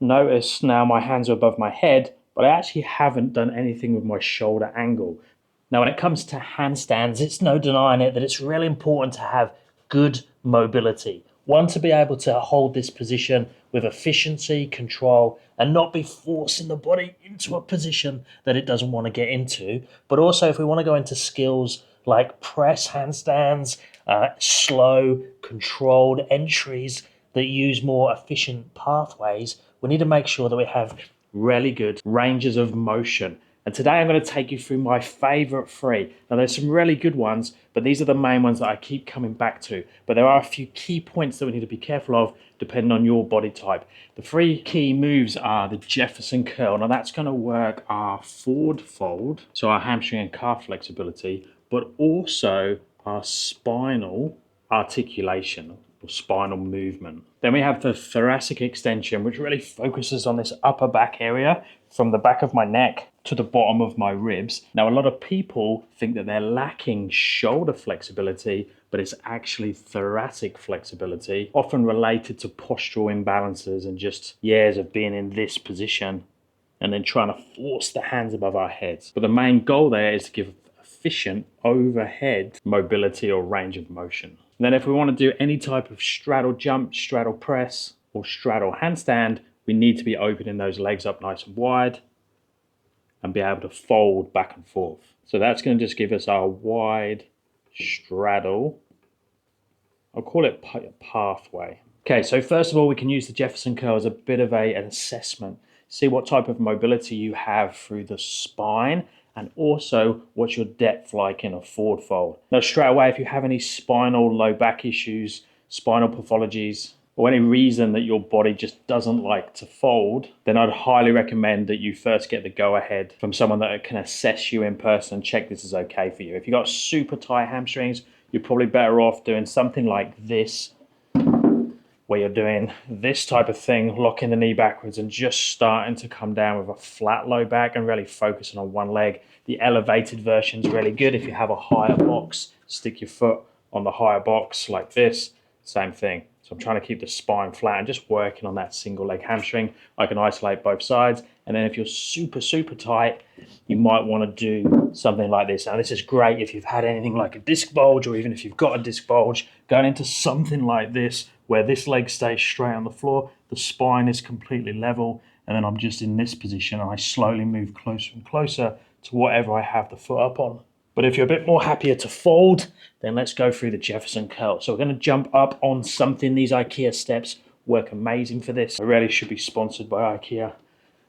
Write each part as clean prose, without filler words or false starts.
Notice now my hands are above my head, but I actually haven't done anything with my shoulder angle. Now, when it comes to handstands, it's no denying it that it's really important to have good mobility. One, to be able to hold this position with efficiency, control, and not be forcing the body into a position that it doesn't want to get into. But also, if we want to go into skills like press handstands, slow, controlled entries that use more efficient pathways, we need to make sure that we have really good ranges of motion. And today I'm going to take you through my favorite three. Now, there's some really good ones, but these are the main ones that I keep coming back to. But there are a few key points that we need to be careful of depending on your body type. The three key moves are the Jefferson curl. Now, that's going to work our forward fold, so our hamstring and calf flexibility, but also our spinal articulation or spinal movement. Then we have the thoracic extension, which really focuses on this upper back area from the back of my neck to the bottom of my ribs. Now, a lot of people think that they're lacking shoulder flexibility, but it's actually thoracic flexibility, often related to postural imbalances and just years of being in this position and then trying to force the hands above our heads. But the main goal there is to give efficient overhead mobility or range of motion. And then if we want to do any type of straddle jump, straddle press, or straddle handstand, we need to be opening those legs up nice and wide and be able to fold back and forth. So that's going to just give us our wide straddle. I'll call it pathway. Okay, so first of all, we can use the Jefferson curl as a bit of an assessment. See what type of mobility you have through the spine and also what's your depth like in a forward fold. Now, straight away, if you have any spinal low back issues, spinal pathologies, or any reason that your body just doesn't like to fold, then I'd highly recommend that you first get the go-ahead from someone that can assess you in person and check this is okay for you. If you've got super tight hamstrings, you're probably better off doing something like this, where you're doing this type of thing, locking the knee backwards and just starting to come down with a flat low back and really focusing on one leg. The elevated version is really good. If you have a higher box, stick your foot on the higher box like this, same thing. So I'm trying to keep the spine flat and just working on that single leg hamstring. I can isolate both sides. And then if you're super, super tight, you might want to do something like this. Now, this is great if you've had anything like a disc bulge, or even if you've got a disc bulge, going into something like this, where this leg stays straight on the floor, the spine is completely level, and then I'm just in this position and I slowly move closer and closer to whatever I have the foot up on. But if you're a bit more happier to fold, then let's go through the Jefferson curl. So we're going to jump up on something. These IKEA steps work amazing for this. I really should be sponsored by IKEA.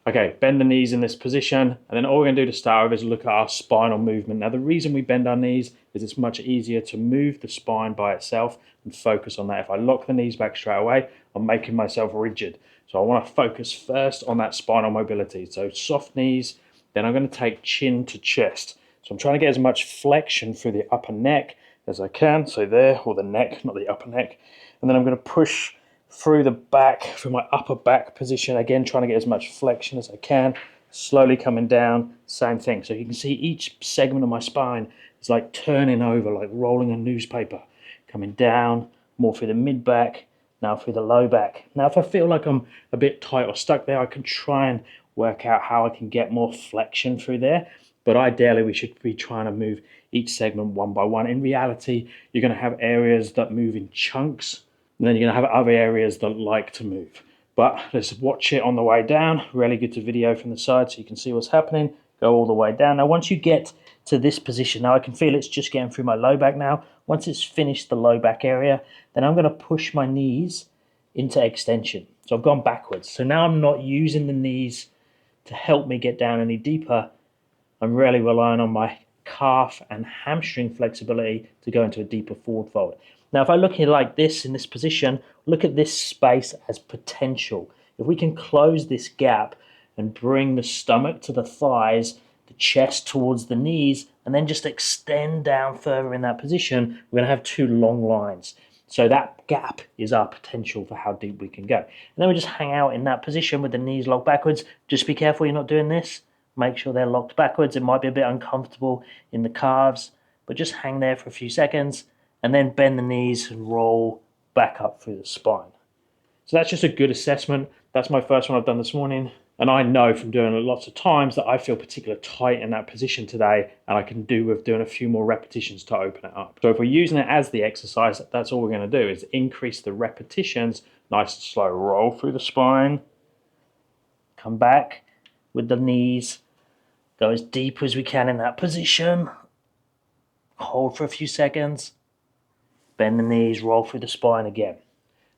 Okay, bend the knees in this position, and then all we're going to do to start with is look at our spinal movement. Now, the reason we bend our knees is it's much easier to move the spine by itself and focus on that. If I lock the knees back straight away, I'm making myself rigid. So I want to focus first on that spinal mobility. So soft knees, then I'm going to take chin to chest. So I'm trying to get as much flexion through the upper neck as I can. So there, or the neck, not the upper neck. And then I'm going to push through the back, through my upper back position, again trying to get as much flexion as I can, slowly coming down, same thing. So you can see each segment of my spine is like turning over, like rolling a newspaper, coming down, more through the mid back, now through the low back. Now if I feel like I'm a bit tight or stuck there, I can try and work out how I can get more flexion through there, but ideally we should be trying to move each segment one by one. In reality, you're going to have areas that move in chunks, and then you're going to have other areas that like to move. But let's watch it on the way down. Really good to video from the side so you can see what's happening. Go all the way down. Now, once you get to this position, now I can feel it's just getting through my low back now. Once it's finished the low back area, then I'm going to push my knees into extension. So I've gone backwards. So now I'm not using the knees to help me get down any deeper. I'm really relying on my calf and hamstring flexibility to go into a deeper forward fold. Now, if I look here like this in this position, look at this space as potential. If we can close this gap and bring the stomach to the thighs, the chest towards the knees, and then just extend down further in that position, we're going to have two long lines. So that gap is our potential for how deep we can go. And then we just hang out in that position with the knees locked backwards. Just be careful you're not doing this. Make sure they're locked backwards. It might be a bit uncomfortable in the calves, but just hang there for a few seconds and then bend the knees and roll back up through the spine. So that's just a good assessment. That's my first one I've done this morning. And I know from doing it lots of times that I feel particularly tight in that position today, and I can do with doing a few more repetitions to open it up. So if we're using it as the exercise, that's all we're going to do is increase the repetitions. Nice and slow. Roll through the spine. Come back with the knees. Go as deep as we can in that position. Hold for a few seconds. Bend the knees, roll through the spine again.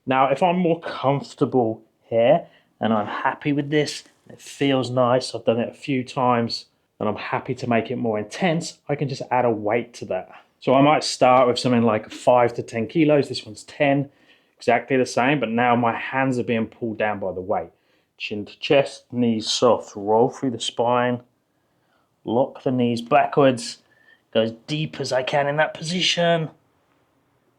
Now, if I'm more comfortable here and I'm happy with this, it feels nice, I've done it a few times, and I'm happy to make it more intense, I can just add a weight to that. So I might start with something like 5 to 10 kilos. This one's 10, exactly the same, but now my hands are being pulled down by the weight. Chin to chest, knees soft, roll through the spine, lock the knees backwards, go as deep as I can in that position,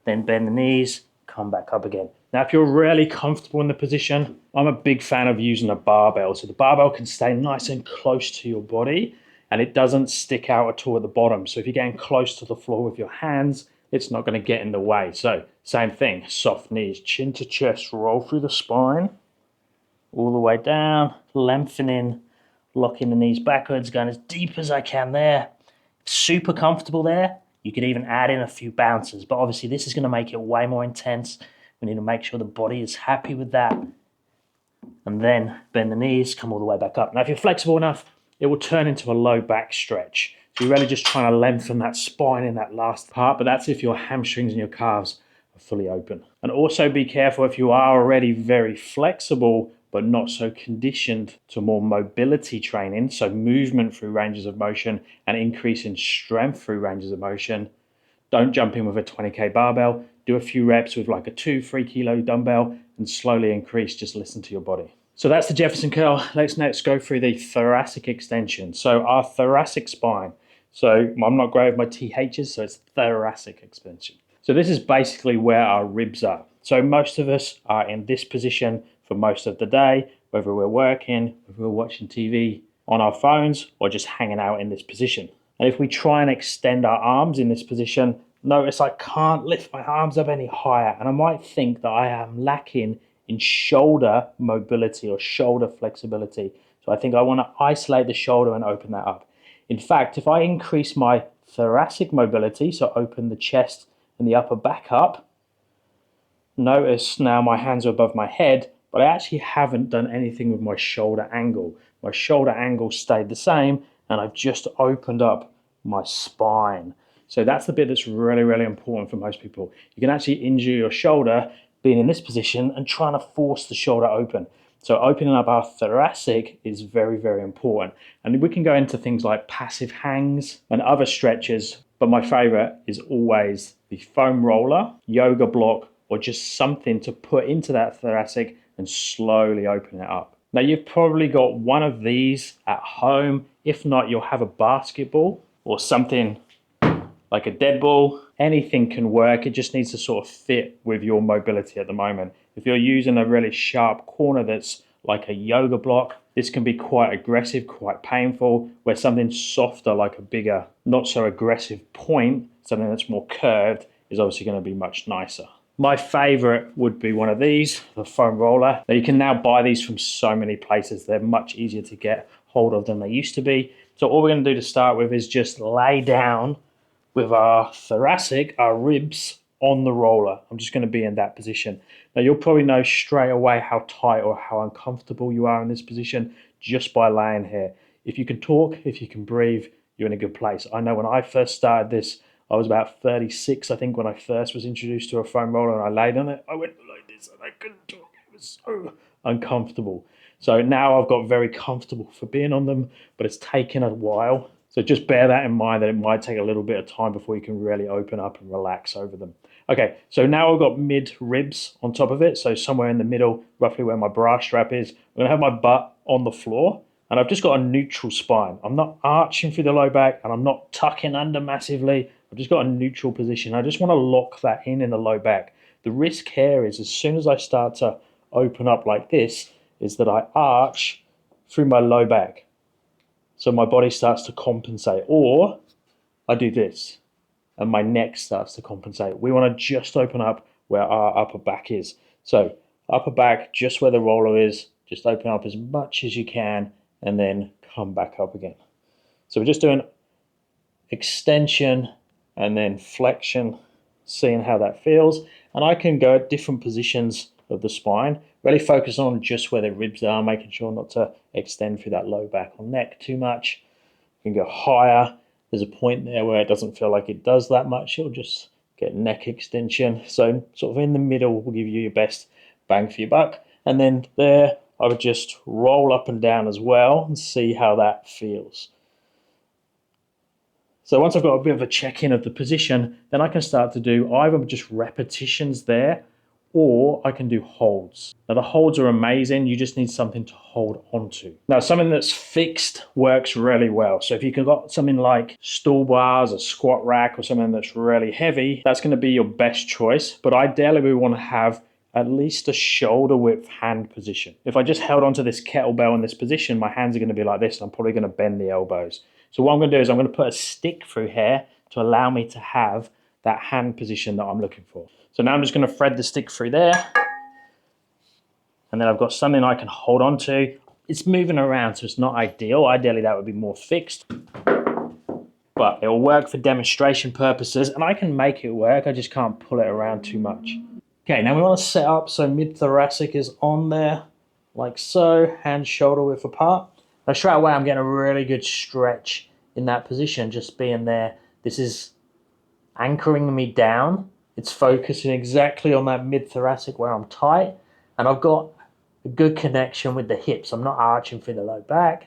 then bend the knees, come back up again. Now, if you're really comfortable in the position, I'm a big fan of using a barbell. So the barbell can stay nice and close to your body and it doesn't stick out at all at the bottom. So if you're getting close to the floor with your hands, it's not going to get in the way. So same thing, soft knees, chin to chest, roll through the spine, all the way down, lengthening, locking the knees backwards, going as deep as I can there. Super comfortable there. You could even add in a few bounces, but obviously this is going to make it way more intense. We need to make sure the body is happy with that. And then bend the knees, come all the way back up. Now, if you're flexible enough, it will turn into a low back stretch. So you're really just trying to lengthen that spine in that last part, but that's if your hamstrings and your calves are fully open. And also be careful if you are already very flexible, but not so conditioned to more mobility training, so movement through ranges of motion and increase in strength through ranges of motion. Don't jump in with a 20k barbell. Do a few reps with like a 2-3 kilo dumbbell and slowly increase. Just listen to your body. So that's the Jefferson curl. Let's next go through the thoracic extension. So our thoracic spine. So I'm not great with my THs, so it's thoracic extension. So this is basically where our ribs are. So most of us are in this position for most of the day, whether we're working, whether we're watching TV, on our phones, or just hanging out in this position. And if we try and extend our arms in this position, notice I can't lift my arms up any higher. And I might think that I am lacking in shoulder mobility or shoulder flexibility. So I think I want to isolate the shoulder and open that up. In fact, if I increase my thoracic mobility, so open the chest and the upper back up, notice now my hands are above my head, but I actually haven't done anything with my shoulder angle. My shoulder angle stayed the same, and I've just opened up my spine. So that's the bit that's really, really important for most people. You can actually injure your shoulder being in this position and trying to force the shoulder open. So opening up our thoracic is very, very important. And we can go into things like passive hangs and other stretches, but my favorite is always the foam roller, yoga block, or just something to put into that thoracic and slowly open it up. Now you've probably got one of these at home. If not, you'll have a basketball or something like a dead ball. Anything can work. It just needs to sort of fit with your mobility at the moment. If you're using a really sharp corner that's like a yoga block, this can be quite aggressive, quite painful, where something softer, like a bigger, not so aggressive point, something that's more curved, is obviously going to be much nicer. My favorite would be one of these, the foam roller. Now you can now buy these from so many places. They're much easier to get hold of than they used to be. So all we're going to do to start with is just lay down with our thoracic, our ribs, on the roller. I'm just going to be in that position. Now you'll probably know straight away how tight or how uncomfortable you are in this position just by laying here. If you can talk, if you can breathe, you're in a good place. I know when I first started this, I was about 36, I think, when I first was introduced to a foam roller, and I laid on it. I went like this and I couldn't talk. It was so uncomfortable. So now I've got very comfortable for being on them, but it's taken a while. So just bear that in mind, that it might take a little bit of time before you can really open up and relax over them. Okay, so now I've got mid ribs on top of it. So somewhere in the middle, roughly where my bra strap is, I'm gonna have my butt on the floor, and I've just got a neutral spine. I'm not arching through the low back, and I'm not tucking under massively. I've just got a neutral position. I just want to lock that in the low back. The risk here is as soon as I start to open up like this, is that I arch through my low back. So my body starts to compensate. Or I do this and my neck starts to compensate. We want to just open up where our upper back is. So upper back just where the roller is, just open up as much as you can and then come back up again. So we're just doing extension and then flexion, seeing how that feels. And I can go at different positions of the spine, really focus on just where the ribs are, making sure not to extend through that low back or neck too much. You can go higher. There's a point there where it doesn't feel like it does that much. It'll just get neck extension. So sort of in the middle will give you your best bang for your buck. And then there, I would just roll up and down as well and see how that feels. So once I've got a bit of a check-in of the position, then I can start to do either just repetitions there, or I can do holds. Now the holds are amazing, you just need something to hold onto. Now something that's fixed works really well. So if you've got something like stool bars, a squat rack, or something that's really heavy, that's gonna be your best choice. But ideally we wanna have at least a shoulder width hand position. If I just held onto this kettlebell in this position, my hands are gonna be like this, and I'm probably gonna bend the elbows. So what I'm gonna do is I'm gonna put a stick through here to allow me to have that hand position that I'm looking for. So now I'm just gonna thread the stick through there, and then I've got something I can hold on to. It's moving around, so it's not ideal. Ideally, that would be more fixed, but it will work for demonstration purposes, and I can make it work, I just can't pull it around too much. Okay, now we wanna set up so mid-thoracic is on there, like so, hands shoulder width apart. Now straight away, I'm getting a really good stretch in that position, just being there. This is anchoring me down. It's focusing exactly on that mid-thoracic where I'm tight, and I've got a good connection with the hips. I'm not arching through the low back.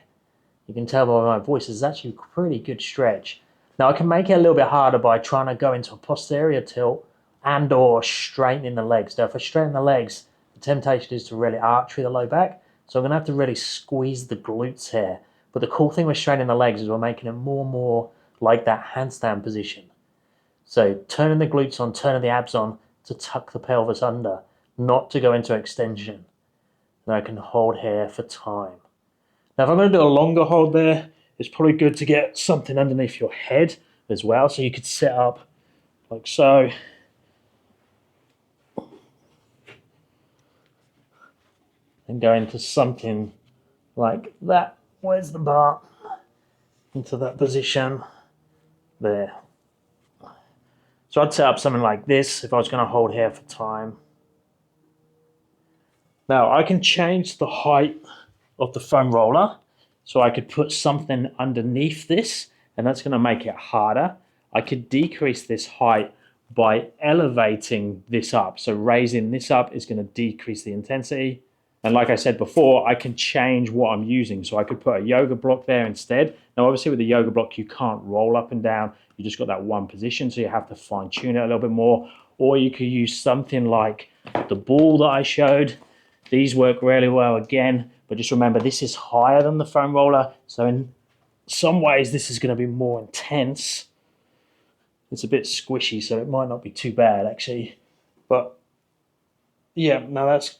You can tell by my voice, it's actually a pretty good stretch. Now I can make it a little bit harder by trying to go into a posterior tilt and or straightening the legs. Now if I straighten the legs, the temptation is to really arch through the low back, so I'm gonna have to really squeeze the glutes here. But the cool thing with straightening the legs is we're making it more and more like that handstand position. So turning the glutes on, turning the abs on to tuck the pelvis under, not to go into extension. And I can hold here for time. Now if I'm going to do a longer hold there, it's probably good to get something underneath your head as well. So you could set up like so. And go into something like that. Where's the bar? Into that position there. So I'd set up something like this if I was going to hold here for time. Now I can change the height of the foam roller, so I could put something underneath this, and that's going to make it harder. I could decrease this height by elevating this up. So raising this up is going to decrease the intensity. And like I said before, I can change what I'm using. So I could put a yoga block there instead. Now, obviously with the yoga block, you can't roll up and down. You just got that one position, so you have to fine tune it a little bit more. Or you could use something like the ball that I showed. These work really well again, but just remember this is higher than the foam roller. So in some ways, this is going to be more intense. It's a bit squishy, so it might not be too bad actually. But yeah, now that's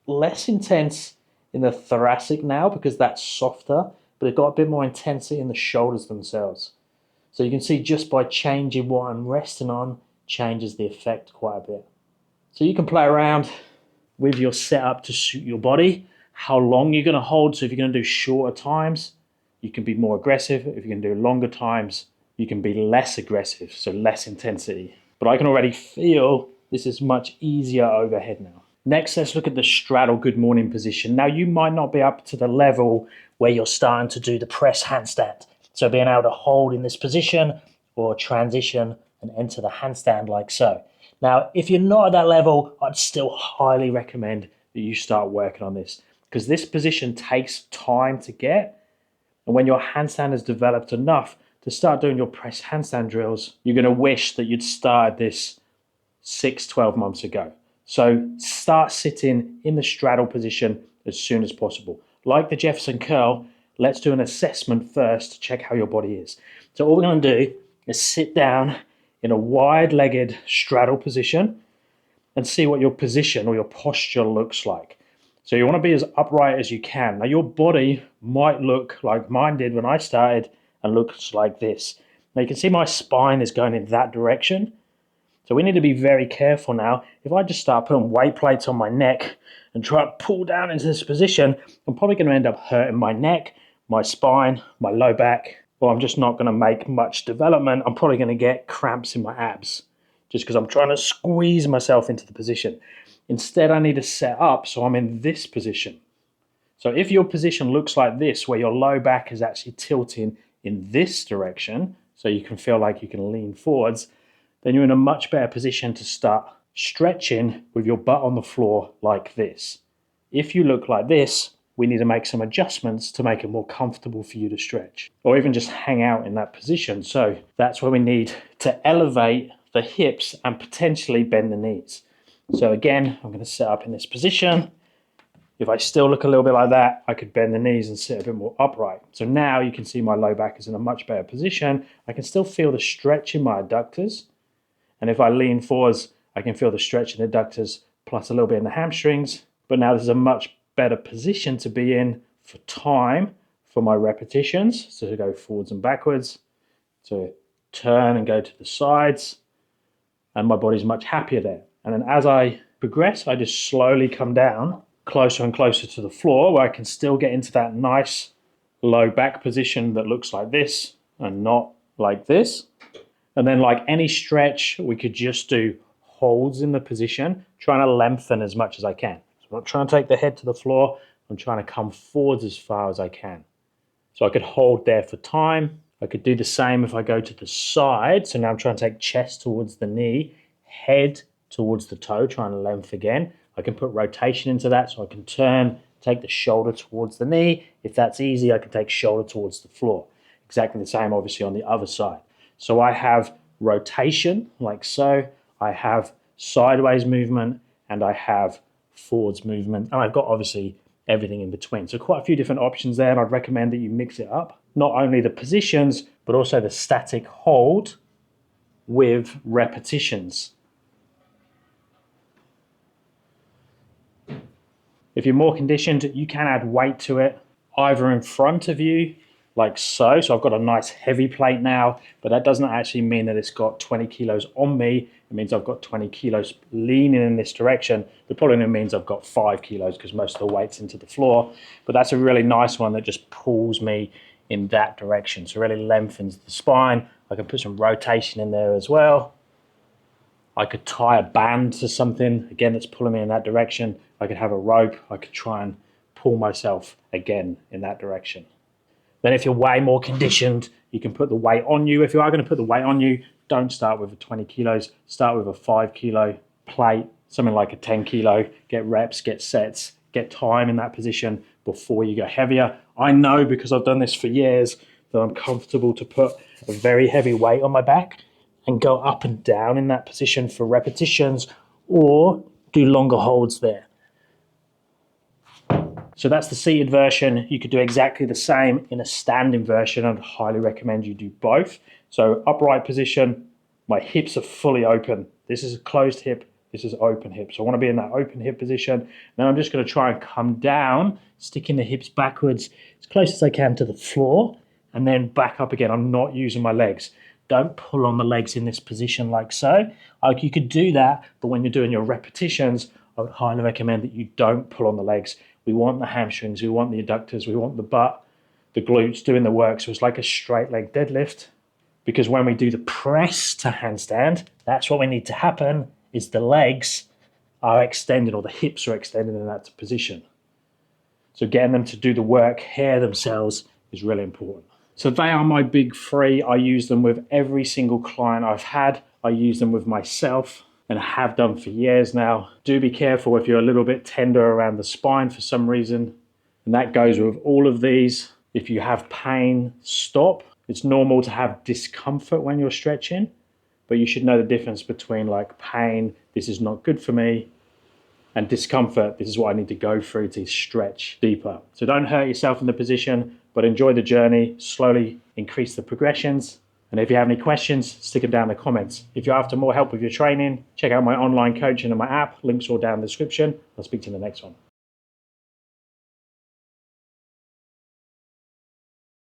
less intense in the thoracic now because that's softer, but it got a bit more intensity in the shoulders themselves. So you can see just by changing what I'm resting on changes the effect quite a bit. So you can play around with your setup to suit your body, how long you're going to hold. So if you're going to do shorter times, you can be more aggressive. If you're going to do longer times, you can be less aggressive, so less intensity. But I can already feel this is much easier overhead now. Next, let's look at the straddle good morning position. Now, you might not be up to the level where you're starting to do the press handstand. So being able to hold in this position or transition and enter the handstand like so. Now, if you're not at that level, I'd still highly recommend that you start working on this because this position takes time to get. And when your handstand has developed enough to start doing your press handstand drills, you're going to wish that you'd started this 6-12 months ago. So start sitting in the straddle position as soon as possible. Like the Jefferson curl, let's do an assessment first to check how your body is. So all we're going to do is sit down in a wide-legged straddle position and see what your position or your posture looks like. So you want to be as upright as you can. Now your body might look like mine did when I started and looks like this. Now you can see my spine is going in that direction. So we need to be very careful now. If I just start putting weight plates on my neck and try to pull down into this position, I'm probably going to end up hurting my neck, my spine, my low back, or I'm just not going to make much development. I'm probably going to get cramps in my abs just because I'm trying to squeeze myself into the position. Instead, I need to set up so I'm in this position. So if your position looks like this, where your low back is actually tilting in this direction, so you can feel like you can lean forwards, then you're in a much better position to start stretching with your butt on the floor like this. If you look like this, we need to make some adjustments to make it more comfortable for you to stretch, or even just hang out in that position. So that's where we need to elevate the hips and potentially bend the knees. So again, I'm going to set up in this position. If I still look a little bit like that, I could bend the knees and sit a bit more upright. So now you can see my low back is in a much better position. I can still feel the stretch in my adductors. And if I lean forwards, I can feel the stretch in the adductors plus a little bit in the hamstrings. But now this is a much better position to be in for time for my repetitions. So to go forwards and backwards, to turn and go to the sides. And my body's much happier there. And then as I progress, I just slowly come down closer and closer to the floor where I can still get into that nice low back position that looks like this and not like this. And then like any stretch, we could just do holds in the position, trying to lengthen as much as I can. So I'm not trying to take the head to the floor. I'm trying to come forwards as far as I can. So I could hold there for time. I could do the same if I go to the side. So now I'm trying to take chest towards the knee, head towards the toe, trying to length again. I can put rotation into that, so I can turn, take the shoulder towards the knee. If that's easy, I can take shoulder towards the floor. Exactly the same, obviously, on the other side. So I have rotation, like so. I have sideways movement, and I have forwards movement. And I've got, obviously, everything in between. So quite a few different options there, and I'd recommend that you mix it up. Not only the positions, but also the static hold with repetitions. If you're more conditioned, you can add weight to it, either in front of you, like so. So I've got a nice heavy plate now, but that doesn't actually mean that it's got 20 kilos on me. It means I've got 20 kilos leaning in this direction. That probably means I've got 5 kilos because most of the weight's into the floor. But that's a really nice one that just pulls me in that direction. So it really lengthens the spine. I can put some rotation in there as well. I could tie a band to something, again, that's pulling me in that direction. I could have a rope. I could try and pull myself again in that direction. Then if you're way more conditioned, you can put the weight on you. If you are going to put the weight on you, don't start with a 20 kilos. Start with a 5 kilo plate, something like a 10 kilo. Get reps, get sets, get time in that position before you go heavier. I know because I've done this for years that I'm comfortable to put a very heavy weight on my back and go up and down in that position for repetitions or do longer holds there. So that's the seated version. You could do exactly the same in a standing version. I'd highly recommend you do both. So upright position, my hips are fully open. This is a closed hip, this is open hip. So I want to be in that open hip position. Then I'm just going to try and come down, sticking the hips backwards as close as I can to the floor, and then back up again. I'm not using my legs. Don't pull on the legs in this position like so. You could do that, but when you're doing your repetitions, I would highly recommend that you don't pull on the legs. We want the hamstrings, we want the adductors, we want the butt, the glutes doing the work. So it's like a straight leg deadlift. Because when we do the press to handstand, that's what we need to happen, is the legs are extended or the hips are extended in that position. So getting them to do the work here themselves is really important. So they are my big three. I use them with every single client I've had. I use them with myself and have done for years now. Do be careful if you're a little bit tender around the spine for some reason. And that goes with all of these. If you have pain, stop. It's normal to have discomfort when you're stretching, but you should know the difference between like pain, this is not good for me, and discomfort, this is what I need to go through to stretch deeper. So don't hurt yourself in the position, but enjoy the journey, slowly increase the progressions. And if you have any questions, stick them down in the comments. If you're after more help with your training, check out my online coaching and my app. Links are all down in the description. I'll speak to you in the next one.